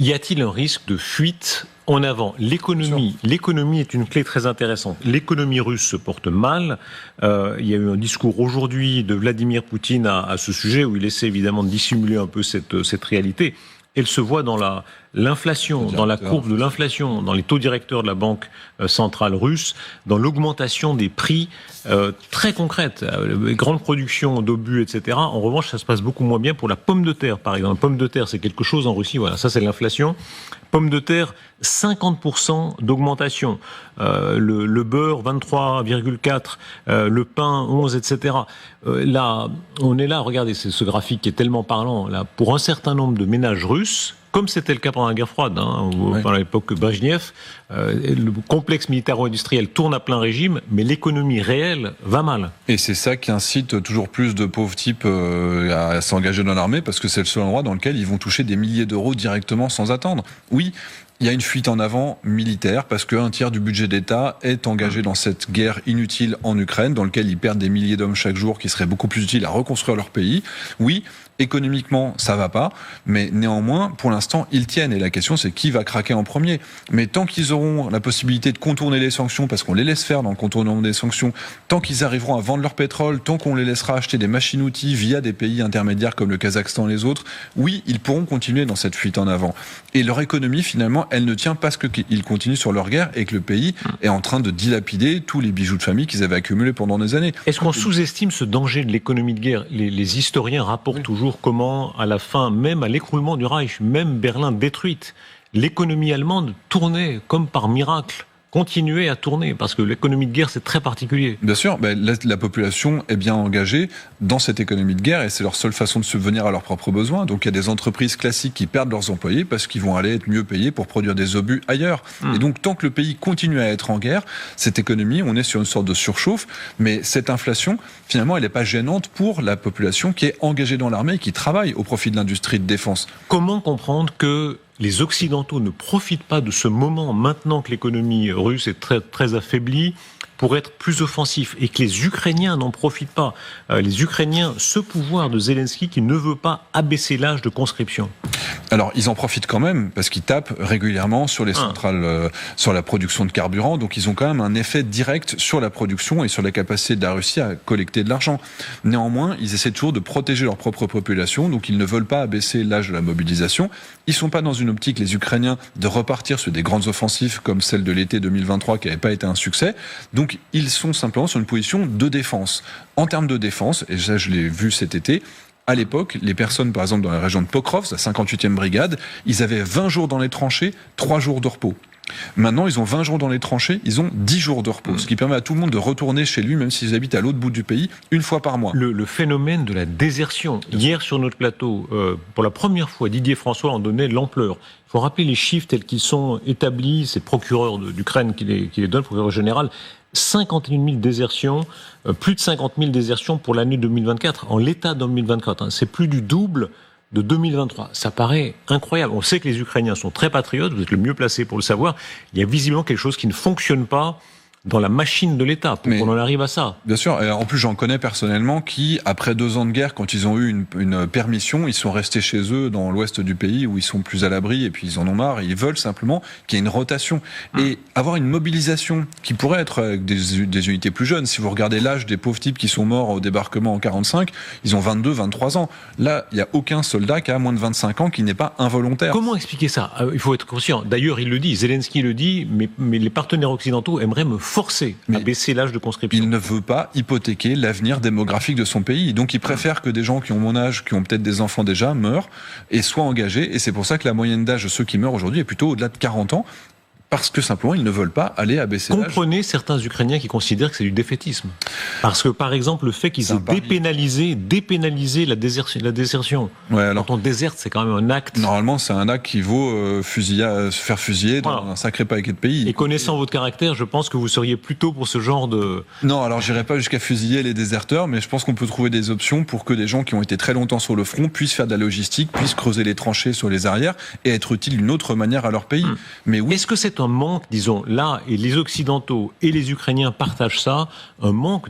Y a-t-il un risque de fuite en avant ? L'économie est une clé très intéressante. L'économie russe se porte mal. Il y a eu un discours aujourd'hui de Vladimir Poutine à ce sujet où il essaie évidemment de dissimuler un peu cette réalité. Elle se voit dans l'inflation, dans la courbe de l'inflation, dans les taux directeurs de la Banque centrale russe, dans l'augmentation des prix très concrètes, les grandes productions d'obus, etc. En revanche, ça se passe beaucoup moins bien pour la pomme de terre, par exemple. La pomme de terre, c'est quelque chose en Russie, voilà, ça c'est l'inflation. Pomme de terre, 50% d'augmentation. Le beurre, 23,4%. Le pain, 11%, etc. Là, on est là, regardez, c'est ce graphique qui est tellement parlant. Là, pour un certain nombre de ménages russes, comme c'était le cas pendant la guerre froide, ou pendant l'époque Brejnev, le complexe militaro-industriel tourne à plein régime, mais l'économie réelle va mal. Et c'est ça qui incite toujours plus de pauvres types à s'engager dans l'armée, parce que c'est le seul endroit dans lequel ils vont toucher des milliers d'euros directement sans attendre. Oui, il y a une fuite en avant militaire, parce qu'un tiers du budget d'État est engagé dans cette guerre inutile en Ukraine, dans laquelle ils perdent des milliers d'hommes chaque jour, qui seraient beaucoup plus utiles à reconstruire leur pays. Oui, économiquement, ça va pas, mais néanmoins, pour l'instant, ils tiennent. Et la question, c'est qui va craquer en premier. Mais tant qu'ils auront la possibilité de contourner les sanctions, parce qu'on les laisse faire dans le contournement des sanctions, tant qu'ils arriveront à vendre leur pétrole, tant qu'on les laissera acheter des machines-outils via des pays intermédiaires comme le Kazakhstan et les autres, oui, ils pourront continuer dans cette fuite en avant. Et leur économie, finalement, elle ne tient pas parce qu'ils continuent sur leur guerre et que le pays est en train de dilapider tous les bijoux de famille qu'ils avaient accumulés pendant des années. Est-ce qu'on sous-estime ce danger de l'économie de guerre ? Les historiens rapportent toujours comment, à la fin, même à l'écroulement du Reich, même Berlin détruite, l'économie allemande tournait comme par miracle, continuait à tourner, parce que l'économie de guerre, c'est très particulier. Bien sûr, la population est bien engagée dans cette économie de guerre et c'est leur seule façon de subvenir à leurs propres besoins. Donc il y a des entreprises classiques qui perdent leurs employés parce qu'ils vont aller être mieux payés pour produire des obus ailleurs. Et donc tant que le pays continue à être en guerre, cette économie, on est sur une sorte de surchauffe, mais cette inflation, finalement, elle n'est pas gênante pour la population qui est engagée dans l'armée et qui travaille au profit de l'industrie de défense. Comment comprendre que les Occidentaux ne profitent pas de ce moment, maintenant que l'économie russe est très, très affaiblie, pour être plus offensifs, et que les Ukrainiens n'en profitent pas. Les Ukrainiens, ce pouvoir de Zelensky qui ne veut pas abaisser l'âge de conscription. Alors, ils en profitent quand même, parce qu'ils tapent régulièrement sur les centrales, sur la production de carburant, donc ils ont quand même un effet direct sur la production et sur la capacité de la Russie à collecter de l'argent. Néanmoins, ils essaient toujours de protéger leur propre population, donc ils ne veulent pas abaisser l'âge de la mobilisation. Ils ne sont pas dans une optique, les Ukrainiens, de repartir sur des grandes offensives comme celle de l'été 2023 qui n'avait pas été un succès. Donc, ils sont simplement sur une position de défense. En termes de défense, et ça je l'ai vu cet été, à l'époque, les personnes, par exemple, dans la région de Pokrovsk, la 58e brigade, ils avaient 20 jours dans les tranchées, 3 jours de repos. Maintenant, ils ont 20 jours dans les tranchées, ils ont 10 jours de repos, ce qui permet à tout le monde de retourner chez lui, même s'ils habitent à l'autre bout du pays, une fois par mois. Le phénomène de la désertion. Hier, sur notre plateau, pour la première fois, Didier François en donnait l'ampleur. Il faut rappeler les chiffres tels qu'ils sont établis, c'est le procureur d'Ukraine qui les donne, le procureur général. 51 000 désertions, plus de 50 000 désertions pour l'année 2024, en l'état 2024. C'est plus du double de 2023. Ça paraît incroyable. On sait que les Ukrainiens sont très patriotes, vous êtes le mieux placé pour le savoir. Il y a visiblement quelque chose qui ne fonctionne pas dans la machine de l'État, pour qu'on en arrive à ça. Bien sûr, et en plus j'en connais personnellement qui, après 2 ans de guerre, quand ils ont eu une permission, ils sont restés chez eux dans l'ouest du pays où ils sont plus à l'abri et puis ils en ont marre et ils veulent simplement qu'il y ait une rotation. Et avoir une mobilisation qui pourrait être avec des unités plus jeunes. Si vous regardez l'âge des pauvres types qui sont morts au débarquement en 45, ils ont 22, 23 ans. Là, il n'y a aucun soldat qui a moins de 25 ans qui n'est pas involontaire. Comment expliquer ça ? Il faut être conscient. D'ailleurs, il le dit, Zelensky le dit, mais les partenaires occidentaux aimeraient me forcé à baisser l'âge de conscription. Il ne veut pas hypothéquer l'avenir démographique de son pays. Donc il préfère que des gens qui ont mon âge, qui ont peut-être des enfants déjà, meurent et soient engagés. Et c'est pour ça que la moyenne d'âge de ceux qui meurent aujourd'hui est plutôt au-delà de 40 ans. Parce que simplement, ils ne veulent pas aller abaisser l'âge. Comprenez certains Ukrainiens qui considèrent que c'est du défaitisme. Parce que, par exemple, le fait qu'ils aient dépénalisé la désertion. Ouais, alors, quand on déserte, c'est quand même un acte. Normalement, c'est un acte qui vaut se faire fusiller dans un sacré paquet de pays. Et connaissant votre caractère, je pense que vous seriez plutôt pour ce genre de... Non, alors j'irai pas jusqu'à fusiller les déserteurs, mais je pense qu'on peut trouver des options pour que des gens qui ont été très longtemps sur le front puissent faire de la logistique, puissent creuser les tranchées sur les arrières et être utiles d'une autre manière à leur pays. Mais oui. Est-ce que c'est un manque, disons, là, et les Occidentaux et les Ukrainiens partagent ça, un manque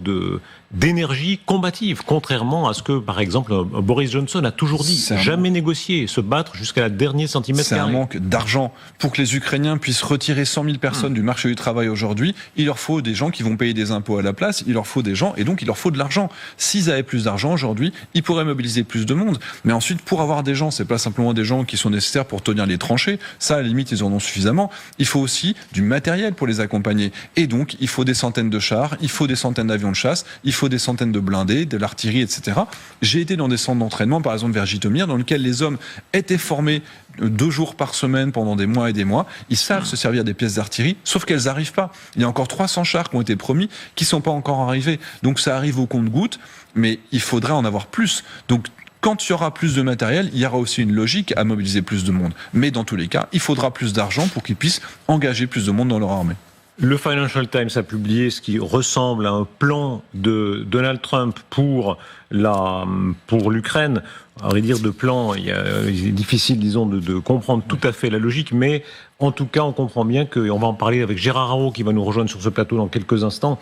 d'énergie combative, contrairement à ce que, par exemple, Boris Johnson a toujours dit, jamais négocier, se battre jusqu'à la dernier centimètre carré. C'est un manque d'argent. Pour que les Ukrainiens puissent retirer 100 000 personnes du marché du travail aujourd'hui, il leur faut des gens qui vont payer des impôts à la place, il leur faut des gens, et donc il leur faut de l'argent. S'ils avaient plus d'argent aujourd'hui, ils pourraient mobiliser plus de monde. Mais ensuite, pour avoir des gens, c'est pas simplement des gens qui sont nécessaires pour tenir les tranchées, ça, à la limite, ils en ont suffisamment. Il faut aussi du matériel pour les accompagner. Et donc, il faut des centaines de chars, il faut des centaines d'avions de chasse, il faut des centaines de blindés, de l'artillerie, etc. J'ai été dans des centres d'entraînement, par exemple vers Jytomyr, dans lesquels les hommes étaient formés 2 jours par semaine pendant des mois et des mois. Ils savent se servir des pièces d'artillerie, sauf qu'elles n'arrivent pas. Il y a encore 300 chars qui ont été promis, qui ne sont pas encore arrivés. Donc ça arrive au compte-gouttes, mais il faudrait en avoir plus. Donc quand il y aura plus de matériel, il y aura aussi une logique à mobiliser plus de monde. Mais dans tous les cas, il faudra plus d'argent pour qu'ils puissent engager plus de monde dans leur armée. Le Financial Times a publié ce qui ressemble à un plan de Donald Trump pour l'Ukraine. À vrai dire, de plan, il est difficile, disons, de comprendre tout à fait la logique, mais en tout cas, on comprend bien on va en parler avec Gérard Haraud, qui va nous rejoindre sur ce plateau dans quelques instants.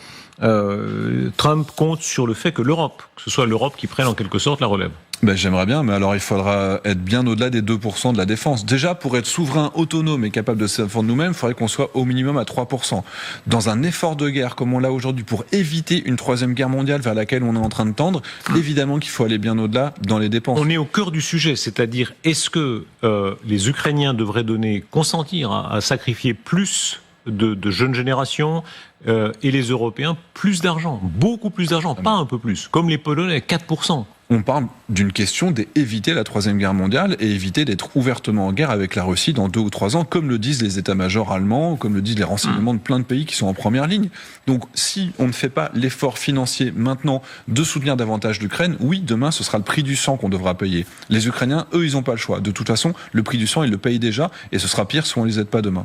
Trump compte sur le fait que ce soit l'Europe qui prenne en quelque sorte la relève. J'aimerais bien, mais alors il faudra être bien au-delà des 2% de la défense. Déjà, pour être souverain, autonome et capable de se défendre nous-mêmes, il faudrait qu'on soit au minimum à 3%. Dans un effort de guerre comme on l'a aujourd'hui, pour éviter une 3e guerre mondiale vers laquelle on est en train de tendre, évidemment qu'il faut aller bien au-delà dans les dépenses. On est au cœur du sujet, c'est-à-dire est-ce que les Ukrainiens devraient consentir à sacrifier plus de jeunes générations et les Européens plus d'argent, beaucoup plus d'argent, pas un peu plus, comme les Polonais, 4%. On parle d'une question d'éviter la 3e guerre mondiale et éviter d'être ouvertement en guerre avec la Russie dans 2 ou 3 ans, comme le disent les états-majors allemands, comme le disent les renseignements de plein de pays qui sont en première ligne. Donc si on ne fait pas l'effort financier maintenant de soutenir davantage l'Ukraine, oui, demain ce sera le prix du sang qu'on devra payer. Les Ukrainiens, eux, ils n'ont pas le choix. De toute façon, le prix du sang, ils le payent déjà et ce sera pire si on ne les aide pas demain.